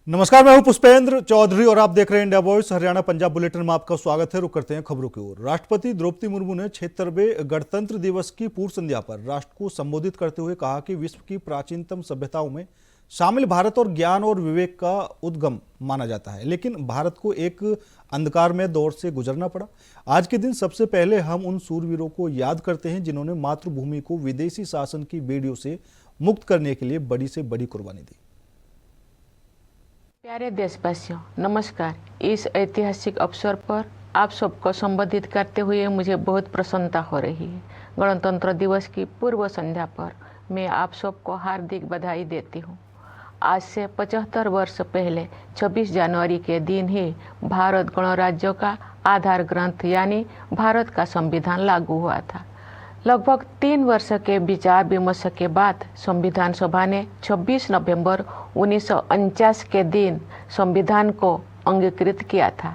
नमस्कार, मैं हूं पुष्पेंद्र चौधरी और आप देख रहे हैं India voice Haryana Punjab bulletin में आपका स्वागत है। रुक करते हैं खबरों की ओर। राष्ट्रपति द्रौपदी मुर्मू ने 76वें गणतंत्र दिवस की पूर्व संध्या पर राष्ट्र को संबोधित करते हुए कहा कि विश्व की प्राचीनतम सभ्यताओं में शामिल भारत और ज्ञान और विवेक का उद्गम माना जाता है, लेकिन भारत को एक अंधकारमय दौर से गुजरना पड़ा। आज के दिन सबसे पहले हम उन सूरवीरों को याद करते हैं जिन्होंने मातृभूमि को विदेशी शासन की बेड़ियों से मुक्त करने के लिए बड़ी से बड़ी कुर्बानी दी। प्यारे देशवासियों, नमस्कार। इस ऐतिहासिक अवसर पर आप सबको संबोधित करते हुए मुझे बहुत प्रसन्नता हो रही है। गणतंत्र दिवस की पूर्व संध्या पर मैं आप सबको हार्दिक बधाई देती हूँ। आज से 75 वर्ष पहले 26 जनवरी के दिन ही भारत गणराज्य का आधार ग्रंथ यानी भारत का संविधान लागू हुआ था। लगभग 3 वर्ष के विचार विमर्श के बाद संविधान सभा ने 26 नवंबर 1949 के दिन संविधान को अंगीकृत किया था।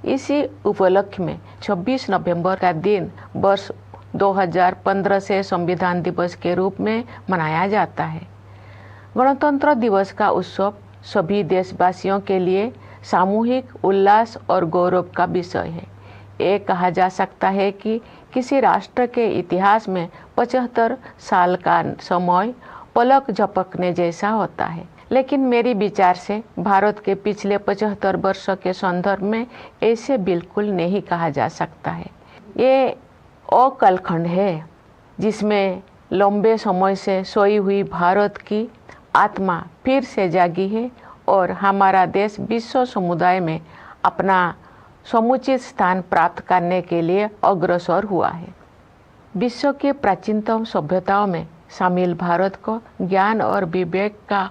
इसी उपलक्ष्य में 26 नवंबर का दिन वर्ष 2015 से संविधान दिवस के रूप में मनाया जाता है। गणतंत्र दिवस का उत्सव सभी देशवासियों के लिए सामूहिक उल्लास और गौरव का विषय है। ये कहा जा सकता है कि किसी राष्ट्र के इतिहास में 75 साल का समय पलक झपकने जैसा होता है, लेकिन मेरी विचार से भारत के पिछले 75 वर्ष के संदर्भ में ऐसे बिल्कुल नहीं कहा जा सकता है। ये अकालखंड है जिसमें लंबे समय से सोई हुई भारत की आत्मा फिर से जागी है और हमारा देश विश्व समुदाय में अपना समुचित स्थान प्राप्त करने के लिए अग्रसर हुआ है। विश्व के प्राचीनतम सभ्यताओं में शामिल भारत को ज्ञान और विवेक का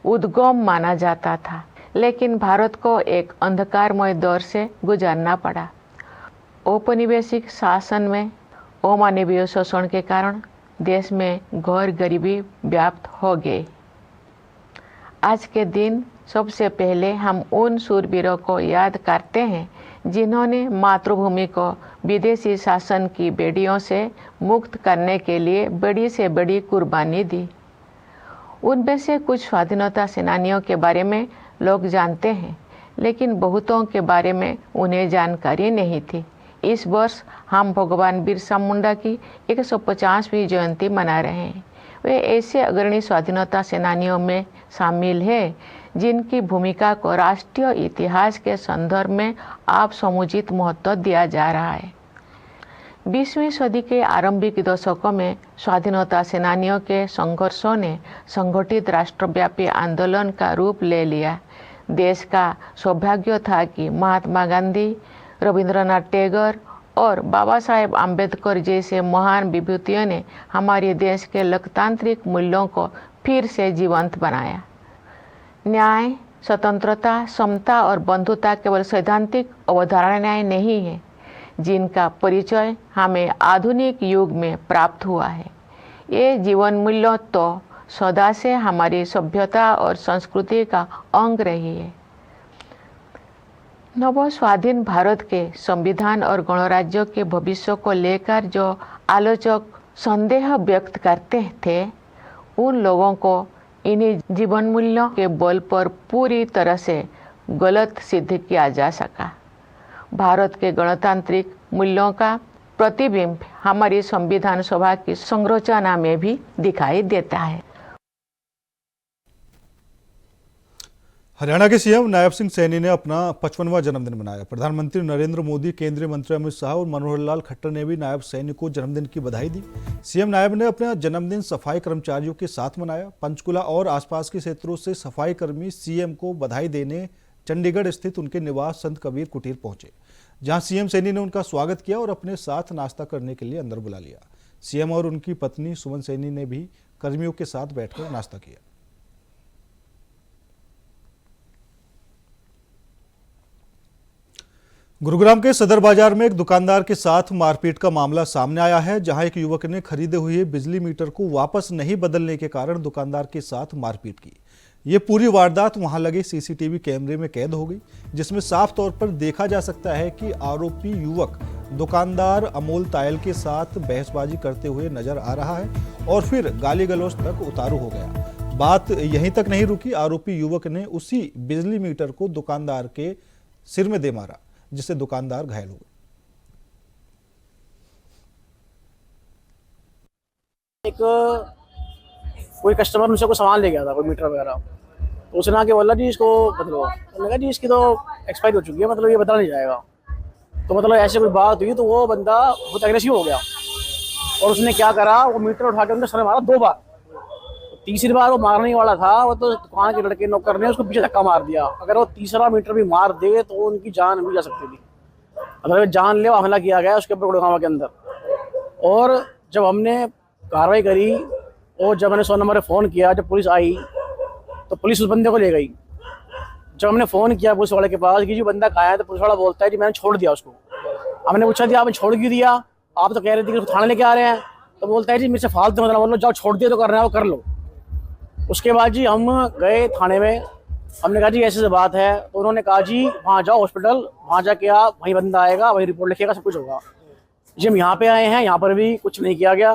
उद्गम माना जाता था, लेकिन भारत को एक अंधकारमय दौर से गुजरना पड़ा। औपनिवेशिक शासन में अमानवीय शोषण के कारण देश में घोर गरीबी व्याप्त हो गई। आज के दिन सबसे पहले हम उन शूरवीरों को याद करते हैं जिन्होंने मातृभूमि को विदेशी शासन की बेड़ियों से मुक्त करने के लिए बड़ी से बड़ी कुर्बानी दी। उनमें से कुछ स्वाधीनता सेनानियों के बारे में लोग जानते हैं, लेकिन बहुतों के बारे में उन्हें जानकारी नहीं थी। इस वर्ष हम भगवान बिरसा मुंडा की 150वीं जयंती मना रहे हैं। वे ऐसे अग्रणी स्वाधीनता सेनानियों में शामिल हैं जिनकी भूमिका को राष्ट्रीय इतिहास के संदर्भ में आप समुचित महत्व दिया जा रहा है। 20वीं सदी के आरंभिक दशकों में स्वाधीनता सेनानियों के संघर्षों ने संगठित राष्ट्रव्यापी आंदोलन का रूप ले लिया। देश का सौभाग्य था कि महात्मा गांधी, रविंद्रनाथ टैगोर और बाबा साहेब आम्बेडकर जैसे महान विभूतियों ने हमारे देश के लोकतांत्रिक मूल्यों को फिर से जीवंत बनाया। न्याय, स्वतंत्रता, समता और बंधुता केवल सैद्धांतिक अवधारणाएं नहीं है, जिनका परिचय हमें आधुनिक युग में प्राप्त हुआ है। ये जीवन मूल्य तो सदा से हमारी सभ्यता और संस्कृति का अंग रही है। नव स्वाधीन भारत के संविधान और गणराज्य के भविष्य को लेकर जो आलोचक संदेह व्यक्त करते थे, उन लोगों को इन्हीं जीवन मूल्यों के बल पर पूरी तरह से गलत सिद्ध किया जा सका। भारत के गणतांत्रिक मूल्यों का प्रतिबिंब हमारी संविधान सभा की संरचना में भी दिखाई देता है। हरियाणा के सीएम नायब सिंह सैनी ने अपना 55वां जन्मदिन मनाया। प्रधानमंत्री नरेंद्र मोदी, केंद्रीय मंत्री अमित शाह और मनोहर लाल खट्टर ने भी नायब सैनी को जन्मदिन की बधाई दी। सीएम नायब ने अपना जन्मदिन सफाई कर्मचारियों के साथ मनाया। पंचकुला और आसपास के क्षेत्रों से सफाई कर्मी सीएम को बधाई देने चंडीगढ़ स्थित उनके निवास संत कबीर कुटीर पहुंचे, जहां सीएम सैनी ने उनका स्वागत किया और अपने साथ नाश्ता करने के लिए अंदर बुला लिया। सीएम और उनकी पत्नी सुमन सैनी ने भी कर्मियों के साथ बैठकर नाश्ता किया। गुरुग्राम के सदर बाजार में एक दुकानदार के साथ मारपीट का मामला सामने आया है, जहां एक युवक ने खरीदे हुए बिजली मीटर को वापस नहीं बदलने के कारण दुकानदार के साथ मारपीट की। ये पूरी वारदात वहां लगे सीसीटीवी कैमरे में कैद हो गई, जिसमें साफ तौर पर देखा जा सकता है कि आरोपी युवक दुकानदार अमोल तायल के साथ बहसबाजी करते हुए नजर आ रहा है और फिर गाली गलौज तक उतारू हो गया। बात यहीं तक नहीं रुकी, आरोपी युवक ने उसी बिजली मीटर को दुकानदार के सिर में दे मारा, जिससे दुकानदार घायल हो गए। एक कोई कस्टमर मुझसे कोई सामान ले गया था, कोई मीटर वगैरह, तो उसने आके बोला जी इसको बदलो। मैंने कहा जी इसकी तो एक्सपायर हो चुकी है, मतलब ये बदला नहीं जाएगा। तो मतलब ऐसे कोई बात हुई तो वो बंदा बहुत एग्रेसिव हो गया और उसने क्या करा, वो मीटर उठा के उनके सर में मारा 2 बार। तीसरी बार वो मारने वाला था, वो तो दुकान के लड़के नौकर ने उसको पीछे धक्का मार दिया। अगर वो तीसरा मीटर भी मार दे तो उनकी जान भी जा सकती थी। अगर जानलेवा हमला किया गया उसके ऊपर गुड़गांव के अंदर। और जब हमने कार्रवाई करी और जब मैंने 100 नंबर पर फ़ोन किया, जब पुलिस आई तो पुलिस उस बंदे को ले गई। जब हमने फ़ोन किया पुलिस वाले के पास कि जी बंदा कहाँ है, तो पुलिस वाला बोलता है जी मैंने छोड़ दिया उसको। हमने पूछा जी आपने छोड़ क्यों दिया, आप तो कह रहे थे कि उसको थाने लेके आ रहे हैं। तो बोलता है जी मेरे से फालतू मतलब बोलो, जाओ छोड़ दिया तो कर रहे हैं वो कर लो। उसके बाद जी हम गए थाने में, हमने कहा जी ऐसे बात है, तो उन्होंने कहा जी वहाँ जाओ हॉस्पिटल, वहाँ जाके आप वहीं बंदा आएगा, वहीं रिपोर्ट लिखिएगा, सब कुछ होगा। जी हम यहाँ पे आए हैं, यहाँ पर भी कुछ नहीं किया गया।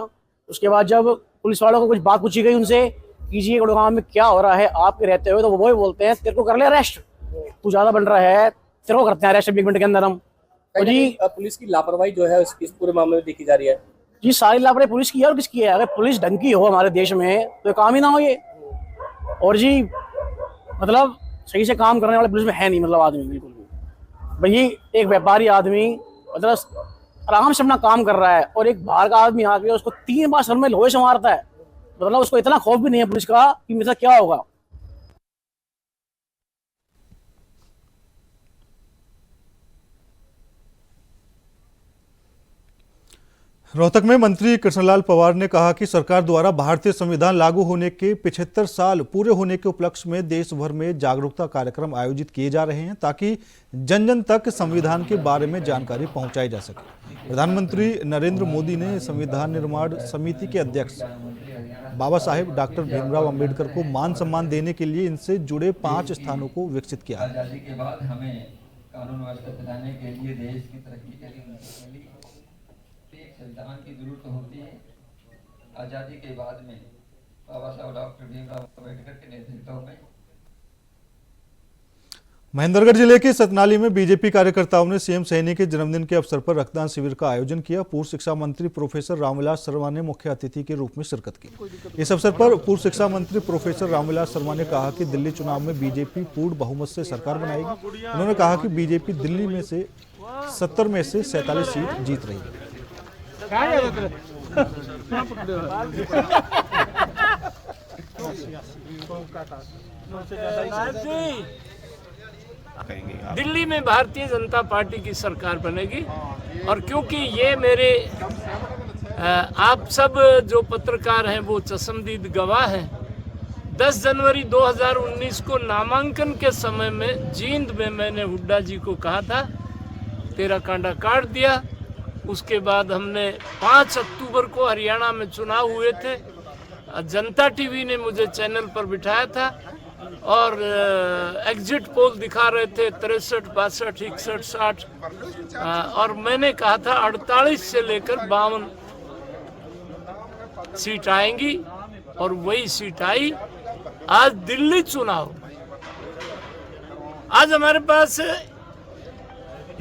उसके बाद जब पुलिस वालों को कुछ बात पूछी गई उनसे कि जी गुड़गांव में क्या हो रहा है आपके रहते हुए, तो वो वही बोलते हैं तेरे को कर ले अरेस्ट, तू ज़्यादा बन रहा है, तेरे को करते हैं अरेस्ट 1 मिनट के अंदर हम। तो जी पुलिस की लापरवाही जो है इस पूरे मामले में देखी जा रही है। जी सारी लापरवाही पुलिस की है और किसकी है? अगर पुलिस ढंग की हो हमारे देश में तो काम ही ना हो ये। और जी मतलब सही से काम करने वाले पुलिस में है नहीं, मतलब आदमी बिल्कुल भी। भाई एक व्यापारी आदमी मतलब आराम से अपना काम कर रहा है और एक बाहर का आदमी आके उसको 3 बार सर में लोहे से मारता है, मतलब उसको इतना खौफ भी नहीं है पुलिस का कि मेरे साथ क्या होगा। रोहतक में मंत्री कृष्णलाल पंवार ने कहा कि सरकार द्वारा भारतीय संविधान लागू होने के 75 साल पूरे होने के उपलक्ष्य में देश भर में जागरूकता कार्यक्रम आयोजित किए जा रहे हैं ताकि जन जन तक संविधान के बारे में जानकारी पहुंचाई जा सके। प्रधानमंत्री नरेंद्र मोदी ने संविधान निर्माण समिति के अध्यक्ष बाबा साहेब डॉक्टर भीमराव अंबेडकर को मान सम्मान देने के लिए इनसे जुड़े 5 स्थानों को विकसित किया। आजादी के बाद हमें कानून व्यवस्था चलाने के लिए, देश की तरक्की के लिए एक संविधान की जरूरत होती है। आजादी के बाद में बाबा साहब डॉक्टर भीमराव अंबेडकर के नेतृत्व में महेंद्रगढ़ जिले के सतनाली में बीजेपी कार्यकर्ताओं ने सीएम सैनी के जन्मदिन के अवसर पर रक्तदान शिविर का आयोजन किया। पूर्व शिक्षा मंत्री प्रोफेसर रामविलास शर्मा ने मुख्य अतिथि के रूप में शिरकत की। इस अवसर पर पूर्व शिक्षा मंत्री प्रोफेसर रामविलास शर्मा ने कहा कि दिल्ली चुनाव में बीजेपी पूर्ण बहुमत से सरकार बनाएगी। उन्होंने कहा कि बीजेपी दिल्ली में से 70 में से 47 सीट जीत रही है। दिल्ली में भारतीय जनता पार्टी की सरकार बनेगी और क्योंकि ये मेरे आप सब जो पत्रकार हैं वो चश्मदीद गवाह हैं। 10 जनवरी 2019 को नामांकन के समय में जींद में मैंने हुड्डा जी को कहा था तेरा कांडा काट दिया। उसके बाद हमने 5 अक्टूबर को हरियाणा में चुनाव हुए थे। जनता टीवी ने मुझे चैनल पर बिठाया था और एग्जिट पोल दिखा रहे थे 63, 62, 61, 60 और मैंने कहा था 48 से लेकर 52 सीट आएंगी और वही सीट आई। आज दिल्ली चुनाव, आज हमारे पास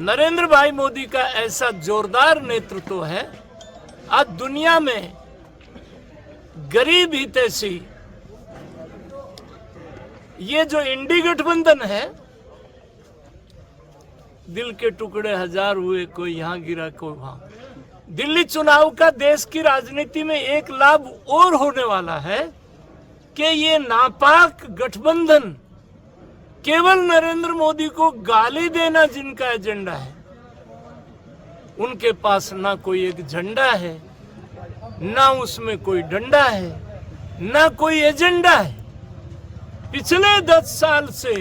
नरेंद्र भाई मोदी का ऐसा जोरदार नेतृत्व है। आज दुनिया में गरीब हितैषी ये जो इंडी गठबंधन है, दिल के टुकड़े 1000 हुए, कोई यहाँ गिरा कोई वहां। दिल्ली चुनाव का देश की राजनीति में एक लाभ और होने वाला है कि ये नापाक गठबंधन केवल नरेंद्र मोदी को गाली देना जिनका एजेंडा है, उनके पास ना कोई एक झंडा है, ना उसमें कोई डंडा है, ना कोई एजेंडा है। पिछले 10 साल से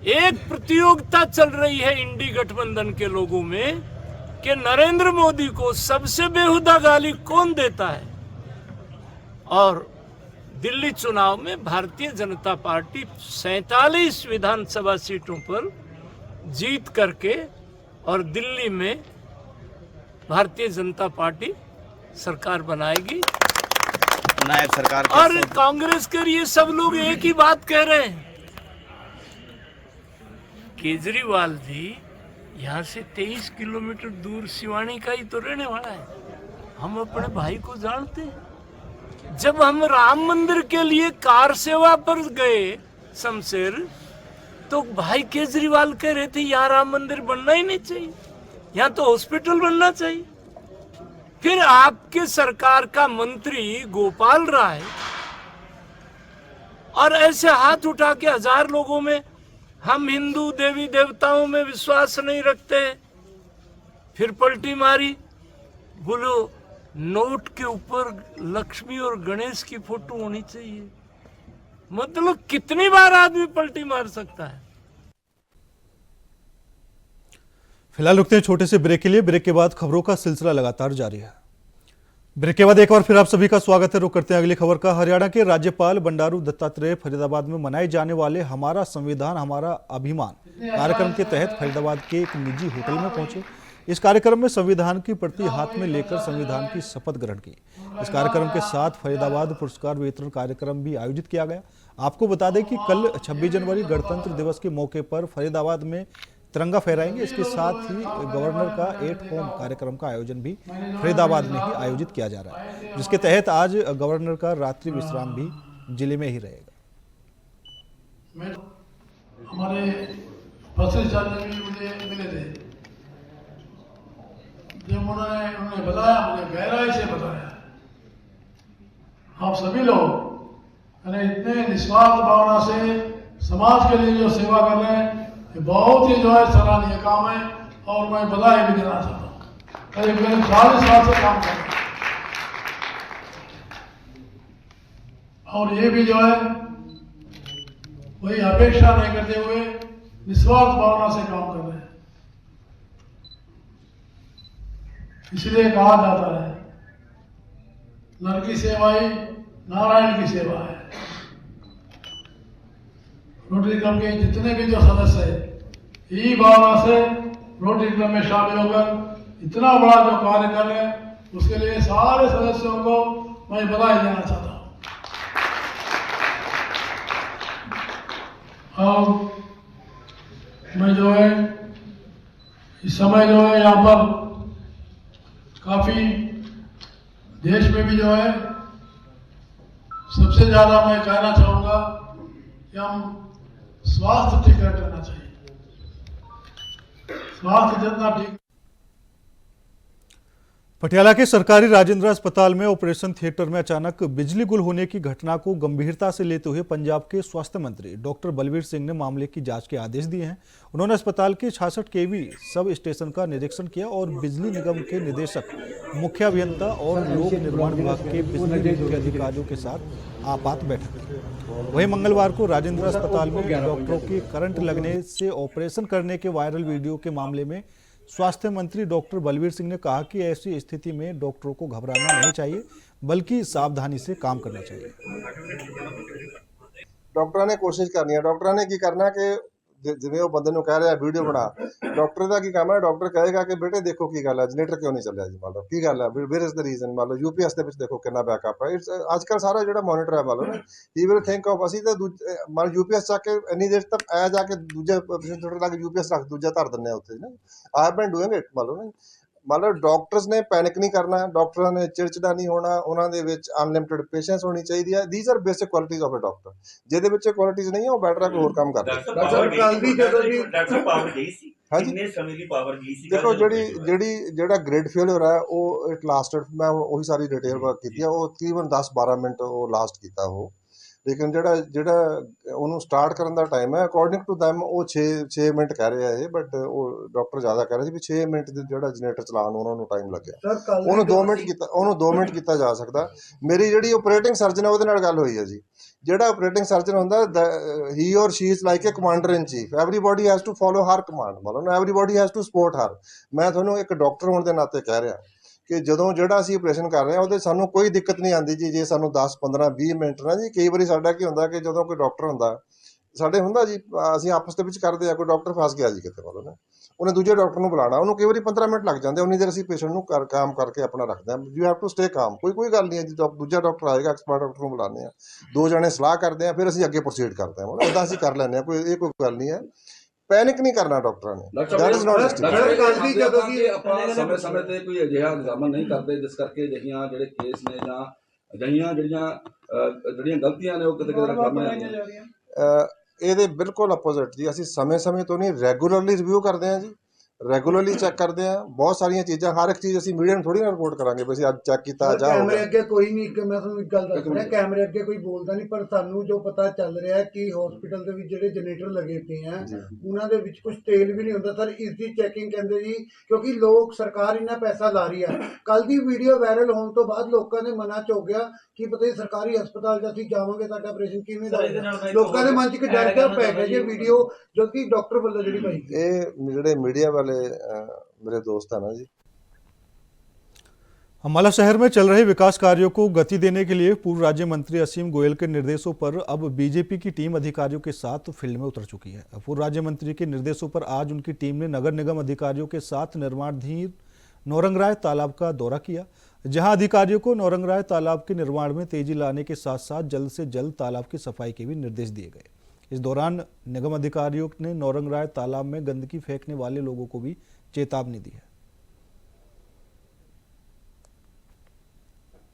एक प्रतियोगिता चल रही है इंडी गठबंधन के लोगों में कि नरेंद्र मोदी को सबसे बेहुदा गाली कौन देता है। और दिल्ली चुनाव में भारतीय जनता पार्टी 47 विधानसभा सीटों पर जीत करके और दिल्ली में भारतीय जनता पार्टी सरकार बनाएगी। नायब सरकार के और कांग्रेस के ये सब लोग एक ही बात कह रहे हैं। केजरीवाल जी यहाँ से 23 किलोमीटर दूर सिवानी का ही तो रहने वाला है। हम अपने भाई को जानते हैं। जब हम राम मंदिर के लिए कार सेवा पर गए शमशेर, तो भाई केजरीवाल कह रहे थे यहाँ राम मंदिर बनना ही नहीं चाहिए, यहाँ तो हॉस्पिटल बनना चाहिए। फिर आपके सरकार का मंत्री गोपाल राय और ऐसे हाथ उठा के 1000 लोगों में हम हिंदू देवी देवताओं में विश्वास नहीं रखते, फिर पलटी मारी। बोलो नोट के ऊपर लक्ष्मी और गणेश की फोटो होनी चाहिए। मतलब कितनी बार आदमी पलटी मार सकता है। फिलहाल रुकते हैं छोटे से ब्रेक के लिए। ब्रेक के बाद खबरों का सिलसिला लगातार जारी है। ब्रेक के बाद एक बार फिर आप सभी का स्वागत है। रुक करते हैं अगली खबर का। हरियाणा के राज्यपाल बंडारू दत्तात्रेय फरीदाबाद में मनाए जाने वाले हमारा संविधान हमारा अभिमान कार्यक्रम के तहत फरीदाबाद के एक निजी होटल में पहुंचे। इस कार्यक्रम में संविधान की प्रति हाथ में लेकर संविधान की शपथ ग्रहण की। इस कार्यक्रम के साथ फरीदाबाद पुरस्कार वितरण कार्यक्रम भी आयोजित किया गया। आपको बता दें कि कल 26 जनवरी गणतंत्र दिवस के मौके पर फरीदाबाद में तिरंगा फहराएंगे। इसके साथ ही गवर्नर का एट होम कार्यक्रम का आयोजन भी फरीदाबाद में ही आयोजित किया जा रहा है, जिसके तहत आज गवर्नर का रात्रि विश्राम भी जिले में ही रहेगा। हमारे मुझे मिले थे, जब उन्होंने बताया, मुझे गहराई से बताया, आप सभी लोग इतने निस्वार्थ भावना से समाज के लिए जो सेवा कर रहे हैं, ये बहुत ही जो है सराहनीय काम है और मैं बधाई भी देना चाहता हूँ। करीब 40 साल से काम कर रहे हैं और ये भी जो है वही अपेक्षा नहीं करते हुए निस्वार्थ भावना से काम कर रहे हैं। इसलिए कहा जाता है नर की सेवा ही नारायण की सेवा है। रोटरी क्लब के जितने भी जो सदस्य है, यही भावना से रोटरी क्लब में शामिल होकर इतना बड़ा जो कार्य कर रहे हैं, उसके लिए सारे सदस्यों को मैं बधाई देना चाहता हूँ। और मैं जो है इस समय जो है यहाँ पर काफी देश में भी जो है सबसे ज्यादा मैं कहना चाहूंगा कि हम स्वास्थ्य ठीक रखना चाहिए। स्वास्थ्य जितना ठीक। पटियाला के सरकारी राजेंद्र अस्पताल में ऑपरेशन थिएटर में अचानक बिजली गुल होने की घटना को गंभीरता से लेते हुए पंजाब के स्वास्थ्य मंत्री डॉक्टर बलवीर सिंह ने मामले की जांच के आदेश दिए हैं। उन्होंने अस्पताल के 66 केवी सब स्टेशन का निरीक्षण किया और बिजली निगम के निदेशक, मुख्य अभियंता और लोक निर्माण विभाग के बिजली विभाग के अधिकारियों के साथ आपात बैठक की। वहीं मंगलवार को राजेंद्र अस्पताल में डॉक्टरों की करंट लगने से ऑपरेशन करने के वायरल वीडियो के मामले में स्वास्थ्य मंत्री डॉक्टर बलवीर सिंह ने कहा कि ऐसी स्थिति में डॉक्टरों को घबराना नहीं चाहिए, बल्कि सावधानी से काम करना चाहिए। डॉक्टर ने कोशिश करनी है, डॉक्टर ने की करना कि जिवें वो बंदे कह रहा वीडियो बना, डॉक्टर का की काम है, डॉक्टर कहेगा कि बेटे देखो की गल है, जनरेटर क्यों नहीं चल रहा जी, मान लो की गल है, वेयर इज द रीजन, मान लो यूपीएस ਦੇ ਵਿੱਚ देखो कितना बैकअप है। इट्स आजकल सारा ਜਿਹੜਾ ਮੋਨੀਟਰ ਹੈ, मान लो ना ही विल थिंक ऑफ ਅਸੀਂ ਤਾਂ मान यूपीएस ਚੱਕ ਕੇ ਇੰਨੀ ਦੇਰ ਤੱਕ ਆ ਜਾ ਕੇ ਦੂਜੇ ਪੇਸ਼ੈਂਟ ਥੋੜੇ ਲੱਗ यूपीएस ਰੱਖ ਦੂਜਾ ਧਰ ਦਿੰਨੇ ਆ ਉੱਥੇ ਨਾ। I have been doing it. मान लो ना, मान लो डॉक्टर्स ने पैनिक नहीं करना, डॉक्टਰਾਂ ने चिड़चिड़ा नहीं होना, ਉਹਨਾਂ ਦੇ ਵਿੱਚ ਅਨਲਿਮਿਟਿਡ ਪੇਸ਼ੈਂਸ ਹੋਣੀ ਚਾਹੀਦੀ ਹੈ। These are basic qualities of a doctor. ਜਿਹਦੇ ਵਿੱਚ ਕੁਆਲਿਟੀਜ਼ ਨਹੀਂ ਹੈ ਉਹ ਬੈਟਰ ਹੈ ਕੋਈ ਹੋਰ ਕੰਮ ਕਰਦੇ। ਡਾਕਟਰ ਕੱਲ ਵੀ ਜਦੋਂ ਵੀ ਡਾਕਟਰ ਪਾਵਰ ਗਈ ਸੀ, ਕਿੰਨੇ ਸਮੇਂ ਦੀ ਪਾਵਰ ਗਈ ਸੀ? ਦੇਖੋ ਜਿਹੜਾ ਗ੍ਰਿਡ ਫੇਲਿਅਰ ਹੈ ਉਹ ਇਟ ਲਾਸਟਡ, ਮੈਂ ਉਹੀ ਸਾਰੀ ਡਿਟੇਲ ਵਰਕ ਕੀਤੀ ਹੈ, ਉਹ ਤਕਰੀਬਨ 10-12 ਮਿੰਟ ਉਹ ਲਾਸਟ ਕੀਤਾ ਉਹ। ਲੇਕਿਨ ਜਿਹੜਾ ਉਹਨੂੰ ਸਟਾਰਟ ਕਰਨ ਦਾ ਟਾਈਮ ਹੈ ਅਕੋਰਡਿੰਗ ਟੂ ਦੈਮ ਉਹ 6 ਮਿੰਟ ਕਹਿ ਰਹੇ ਆ ਇਹ, ਬਟ ਉਹ ਡਾਕਟਰ ਜ਼ਿਆਦਾ ਕਹਿ ਰਹੇ ਸੀ ਵੀ 6 ਮਿੰਟ ਦੇ ਜਿਹੜਾ ਜਨਰੇਟਰ ਚਲਾਉਣ ਨੂੰ ਉਹਨਾਂ ਨੂੰ ਟਾਈਮ ਲੱਗਿਆ। ਉਹਨੂੰ 2 ਮਿੰਟ ਕੀਤਾ ਜਾ ਸਕਦਾ। ਮੇਰੀ ਜਿਹੜੀ ਆਪਰੇਟਿੰਗ ਸਰਜਨ ਹੈ ਉਹਦੇ ਨਾਲ ਗੱਲ ਹੋਈ ਹੈ ਜੀ। ਜਿਹੜਾ ਆਪਰੇਟਿੰਗ ਸਰਜਨ ਹੁੰਦਾ ਹੀ ਔਰ she is like a commander in chief, everybody has to follow her command, ਮਤਲਬ everybody has to support her. ਮੈਂ ਤੁਹਾਨੂੰ ਇੱਕ ਡਾਕਟਰ ਹੋਣ ਦੇ ਨਾਤੇ ਕਹਿ ਰਿਹਾ ਕਿ ਜਦੋਂ ਜਿਹੜਾ ਅਸੀਂ ਆਪਰੇਸ਼ਨ ਕਰ ਰਹੇ ਹਾਂ ਉਹਦੇ ਸਾਨੂੰ ਕੋਈ ਦਿੱਕਤ ਨਹੀਂ ਆਉਂਦੀ ਜੀ, ਜੇ ਸਾਨੂੰ 10-15-20 ਮਿੰਟ ਨਾ ਜੀ। ਕਈ ਵਾਰੀ ਸਾਡਾ ਕੀ ਹੁੰਦਾ ਕਿ ਜਦੋਂ ਕੋਈ ਡਾਕਟਰ ਹੁੰਦਾ ਸਾਡੇ ਹੁੰਦਾ ਜੀ, ਅਸੀਂ ਆਪਸ ਦੇ ਵਿੱਚ ਕਰਦੇ ਆ, ਕੋਈ ਡਾਕਟਰ ਫਸ ਗਿਆ ਜੀ ਕਿਤੇ ਕੋਲ ਉਹਨੇ ਦੂਜੇ ਡਾਕਟਰ ਨੂੰ ਬੁਲਾਉਣਾ, ਉਹਨੂੰ ਕਈ ਵਾਰੀ 15 ਮਿੰਟ ਲੱਗ ਜਾਂਦੇ, ਉਨੀ ਦੇਰ ਅਸੀਂ ਪੇਸ਼ੈਂਟ ਨੂੰ ਕੰਮ ਕਰਕੇ ਆਪਣਾ ਰੱਖਦੇ ਹਾਂ। ਯੂ ਹੈਵ ਟੂ ਸਟੇ ਕਾਮ, ਕੋਈ ਗੱਲ ਨਹੀਂ ਹੈ ਜੀ, ਦੂਜਾ ਡਾਕਟਰ ਆਏਗਾ, ਐਕਸਪਰਟ ਡਾਕਟਰ ਨੂੰ ਬੁਲਾਉਂਦੇ ਹਾਂ, 2 ਜਣੇ ਸਲਾਹ ਕਰਦੇ ਹਾਂ, ਫਿਰ ਅਸੀਂ ਅੱਗੇ ਪ੍ਰੋਸੀਡ ਕਰਦੇ ਹਾਂ। ਇੱਦਾਂ ਅਸੀਂ ਕਰ ਲੈਂਦੇ ਹਾਂ, ਕੋਈ ਗੱਲ ਨਹੀਂ ਹੈ, ਪੈਨਿਕ ਨਹੀਂ ਕਰਨਾ ਡਾਕਟਰਾਂ ਨੇ। ਜਦੋਂ ਕਿ ਆਪਾਂ ਸਮੇਂ ਤੇ ਕੋਈ ਅਜਿਹਾ ਇੰਤਜ਼ਾਮ ਨਹੀਂ ਕਰਦੇ ਜਿਸ ਕਰਕੇ ਅਜਿਹੀਆਂ ਜਿਹੜੇ ਕੇਸ ਨੇ ਜਾਂ ਅਜਿਹੀਆਂ ਜਿਹੜੀਆਂ ਗਲਤੀਆਂ ਨੇ ਉਹ ਕਿਤੇ ਸਾਹਮਣੇ ਆਉਂਦੀਆਂ ਜਾ ਰਹੀਆਂ। ਇਹਦੇ ਬਿਲਕੁਲ ਅਪੋਜ਼ਿਟ ਜੀ, ਅਸੀਂ ਸਮੇਂ ਤੋਂ ਨਹੀਂ, ਰੈਗੂਲਰਲੀ ਰਿਵਿਊ ਕਰਦੇ ਹਾਂ ਜੀ, ਰੈਗੂਲਰਲੀ ਚੈੱਕ ਕਰਦੇ ਹਾਂ। ਬਹੁਤ ਸਾਰੀਆਂ ਚੀਜ਼ਾਂ, ਹਰ ਇੱਕ ਚੀਜ਼ ਅਸੀਂ ਮੀਡੀਆ ਨੂੰ ਥੋੜੀ ਨਾ ਰਿਪੋਰਟ ਕਰਾਂਗੇ ਵੀ ਅਸੀਂ ਅੱਜ ਚੈੱਕ ਕੀਤਾ ਜਾਂ ਕੈਮਰੇ ਅੱਗੇ ਕੋਈ ਨਹੀਂ। ਮੈਂ ਤੁਹਾਨੂੰ ਇੱਕ ਗੱਲ ਦੱਸ ਰਿਹਾ, ਕੈਮਰੇ ਅੱਗੇ ਕੋਈ ਬੋਲਦਾ ਨਹੀਂ, ਪਰ ਸਾਨੂੰ ਜੋ ਪਤਾ ਚੱਲ ਰਿਹਾ ਕਿ ਹਸਪੀਟਲ ਦੇ ਵਿੱਚ ਜਿਹੜੇ ਜਨਰੇਟਰ ਲੱਗੇ ਪਏ ਆ ਉਹਨਾਂ ਦੇ ਵਿੱਚ ਕੁਝ ਤੇਲ ਵੀ ਨਹੀਂ ਹੁੰਦਾ ਸਰ। ਇਸ ਦੀ ਚੈਕਿੰਗ ਕਹਿੰਦੇ ਜੀ, ਕਿਉਂਕਿ ਲੋਕ, ਸਰਕਾਰ ਇੰਨਾ ਪੈਸਾ ਲਾ ਰਹੀ ਹੈ। ਕੱਲ ਦੀ ਵੀਡੀਓ ਵਾਇਰਲ ਹੋਣ ਤੋਂ ਬਾਅਦ ਲੋਕਾਂ ਦੇ ਮਨਾਂ 'ਚ ਹੋ ਗਿਆ ਕਿ ਪਤਾ ਨਹੀਂ ਸਰਕਾਰੀ ਹਸਪਤਾਲ 'ਚ ਅਸੀਂ ਜਾਵਾਂਗੇ ਸਾਡਾ ਆਪਰੇਸ਼ਨ ਕਿਵੇਂ ਦਾ ਹੋਏਗਾ। ਲੋਕਾਂ ਦੇ ਮਨ 'ਚ ਇੱਕ ਡਰ ਦਾ ਪੈ ਗਿਆ ਜੀ ਵੀਡੀਓ ਜੋ ਕਿ ਡਾਕਟਰ ਵੱਲੋਂ ਜਿਹੜੀ ਪਾਈ। ਇਹ ਜਿਹੜੇ मीडिया वाले मेरे दोस्त हैं ना जी। अम्बाला शहर में चल रहे विकास कार्यों को गति देने के लिए पूर्व राज्य मंत्री असीम गोयल के निर्देशों पर अब बीजेपी की टीम अधिकारियों के साथ फील्ड में उतर चुकी है। पूर्व राज्य मंत्री के निर्देशों पर आज उनकी टीम ने नगर निगम अधिकारियों के साथ निर्माणाधीन नौरंगराय तालाब का दौरा किया, जहां अधिकारियों को नौरंगराय तालाब के निर्माण में तेजी लाने के साथ साथ जल्द से जल्द तालाब की सफाई के भी निर्देश दिए गए। इस दौरान निगम अधिकारियों ने नौरंगराय तालाब में गंदगी फेंकने वाले लोगों को भी चेतावनी दी है।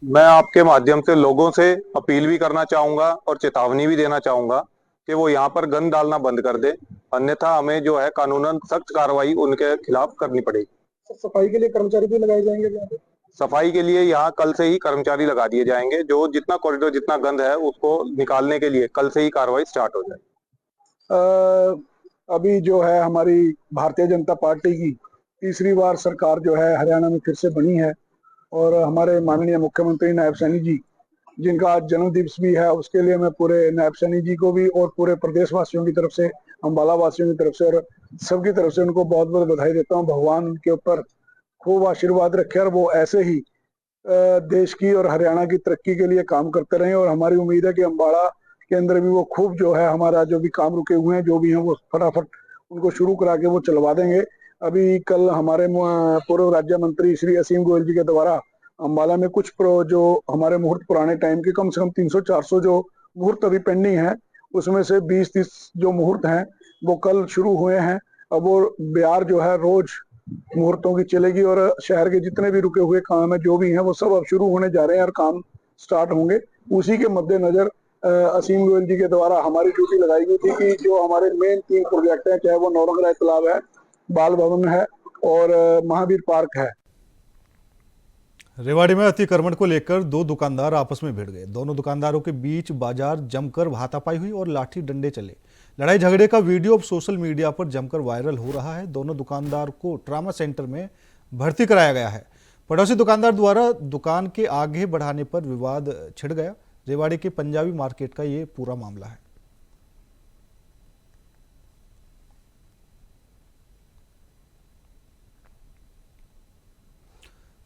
मैं आपके माध्यम से लोगों से अपील भी करना चाहूंगा और चेतावनी भी देना चाहूंगा कि वो यहाँ पर गंद डालना बंद कर दे, अन्यथा हमें जो है कानूनन सख्त कार्रवाई उनके खिलाफ करनी पड़ेगी। सफाई के लिए कर्मचारी भी लगाए जाएंगे। सफाई के लिए यहाँ कल से ही कर्मचारी लगा दिए जाएंगे, जो जितना कॉरिडोर जितना गंद है उसको निकालने के लिए कल से ही कार्रवाई स्टार्ट हो जाए। अभी जो है हमारी भारतीय जनता पार्टी की तीसरी बार सरकार जो है हरियाणा में फिर से बनी है और हमारे माननीय मुख्यमंत्री नायब सैनी जी, जिनका आज जन्म दिवस भी है, उसके लिए मैं पूरे नायब सैनी जी को भी और पूरे प्रदेश वासियों की तरफ से, अम्बाला वासियों की तरफ से और सबकी तरफ से उनको बहुत बहुत बधाई देता हूँ। भगवान उनके ऊपर खूब आशीर्वाद रखे और वो ऐसे ही देश की और हरियाणा की तरक्की के लिए काम करते रहें। और हमारी उम्मीद है कि अम्बाड़ा के अंदर भी वो खूब जो है हमारा जो भी काम रुके हुए हैं, जो भी हैं, वो फटाफट उनको शुरू करा के वो चलवा देंगे। अभी कल हमारे पूर्व राज्य मंत्री श्री असीम गोयल जी के द्वारा अम्बाला में कुछ जो हमारे मुहूर्त पुराने टाइम के कम से कम 300-400 जो मुहूर्त अभी पेंडिंग है, उसमें से 20-30 जो मुहूर्त हैं वो कल शुरू हुए हैं। अब वो बिहार जो है रोज मुहूर्तों की चलेगी और शहर के जितने भी रुके हुए काम है जो भी हैं वो सब अब शुरू होने जा रहे हैं और काम स्टार्ट होंगे। उसी के मद्देनजर असीम गोयल जी के द्वारा हमारी ड्यूटी लगाई गई थी कि जो हमारे मेन 3 प्रोजेक्ट हैं, चाहे वो नौरंगराय तालाब है, बाल भवन है और महावीर पार्क है। रेवाड़ी में अतिक्रमण को लेकर 2 दुकानदार आपस में भिड़ गए। दोनों दुकानदारों के बीच बाजार जमकर हाथापाई हुई और लाठी डंडे चले। लड़ाई झगड़े का वीडियो अब सोशल मीडिया पर जमकर वायरल हो रहा है। दोनों दुकानदार को ट्रामा सेंटर में भर्ती कराया गया है। पड़ोसी दुकानदार द्वारा दुकान के आगे बढ़ाने पर विवाद छिड़ गया। रेवाड़ी के पंजाबी मार्केट का ये पूरा मामला है।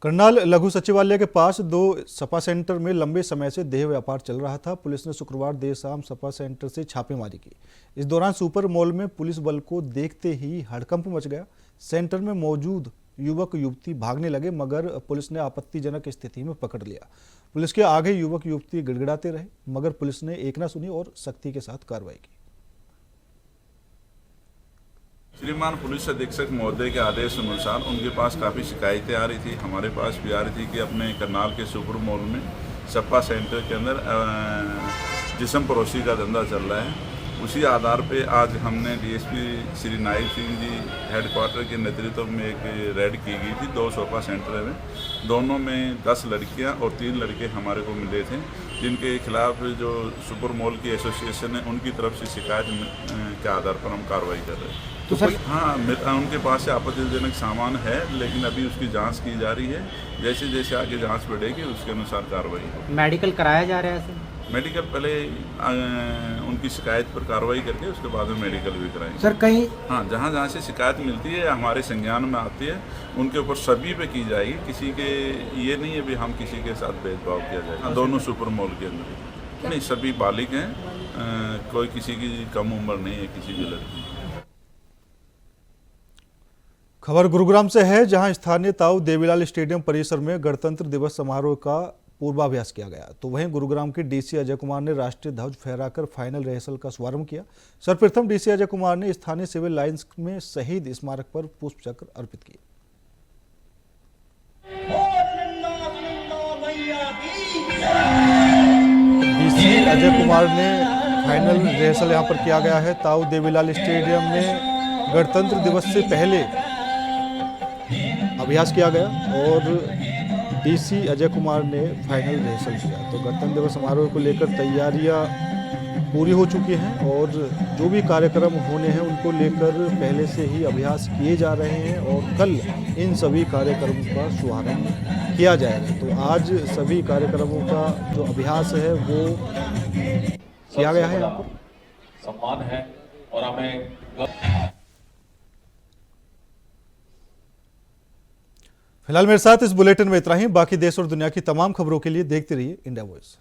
करनाल लघु सचिवालय के पास 2 सपा सेंटर में लंबे समय से देह व्यापार चल रहा था। पुलिस ने शुक्रवार देर शाम सपा सेंटर से छापेमारी की। इस दौरान सुपर मॉल में पुलिस बल को देखते ही हड़कंप मच गया। सेंटर में मौजूद युवक युवती भागने लगे, मगर पुलिस ने आपत्तिजनक स्थिति में पकड़ लिया। पुलिस के आगे युवक युवती गिड़गिड़ाते रहे, मगर पुलिस ने एक न सुनी और सख्ती के साथ कार्रवाई की। श्रीमान पुलिस अधीक्षक महोदय के आदेश अनुसार उनके पास काफ़ी शिकायतें आ रही थी, हमारे पास भी आ रही थी कि अपने करनाल के सुपर मॉल में सपा सेंटर के अंदर जिस्म परोसी का धंधा चल रहा है। उसी आधार पे आज हमने डीएसपी श्री नायब सिंह जी हेडक्वार्टर के नेतृत्व में एक रेड की गई थी 2 सोफा सेंटर में। दोनों में 10 लड़कियां और 3 लड़के हमारे को मिले थे, जिनके खिलाफ जो सुपर मॉल की एसोसिएशन है उनकी तरफ से शिकायत के आधार पर हम कार्रवाई कर रहे हैं। तो सर हाँ, उनके पास से आपत्तिजनक सामान है, लेकिन अभी उसकी जांच की जा रही है। जैसे जैसे आगे जांच बढ़ेगी उसके अनुसार कार्रवाई होगी। मेडिकल कराया जा रहा है सर? मेडिकल पहले उनकी शिकायत पर कार्रवाई करके उसके बाद में मेडिकल भी कराएंगे सर। कहीं हाँ, जहाँ जहाँ से शिकायत मिलती है हमारे संज्ञान में आती है, उनके ऊपर सभी पे की जाएगी। किसी के ये नहीं है भी हम किसी के साथ भेदभाव किया जाएगा। दोनों सुपर मॉल के अंदर नहीं, सभी बालिग हैं, कोई किसी की कम उम्र नहीं है किसी भी लड़की। खबर गुरुग्राम से है, जहां स्थानीय ताऊ देवीलाल स्टेडियम परिसर में गणतंत्र दिवस समारोह का पूर्वाभ्यास किया गया। तो वहीं गुरुग्राम के डीसी अजय कुमार ने राष्ट्रीय ध्वज फहराकर फाइनल रिहर्सल का शुभारंभ किया। सर्वप्रथम डीसी अजय कुमार ने स्थानीय सिविल लाइंस में शहीद स्मारक पर पुष्प चक्र अर्पित किए। डीसी अजय कुमार ने फाइनल रिहर्सल यहां पर किया गया है। ताऊ देवीलाल स्टेडियम में गणतंत्र दिवस से पहले अभ्यास किया गया और डीसी अजय कुमार ने फाइनल रिहर्सल किया। तो गणतंत्र दिवस समारोह को लेकर तैयारियां पूरी हो चुकी हैं और जो भी कार्यक्रम होने हैं उनको लेकर पहले से ही अभ्यास किए जा रहे हैं और कल इन सभी कार्यक्रमों का शुभारंभ किया जाएगा। तो आज सभी कार्यक्रमों का जो अभ्यास है वो किया गया है। यहाँ पर सम्मान है और हमें फिलहाल मेरे साथ इस बुलेटिन में इतना ही। बाकी देश और दुनिया की तमाम खबरों के लिए देखते रहिए इंडिया वॉइस।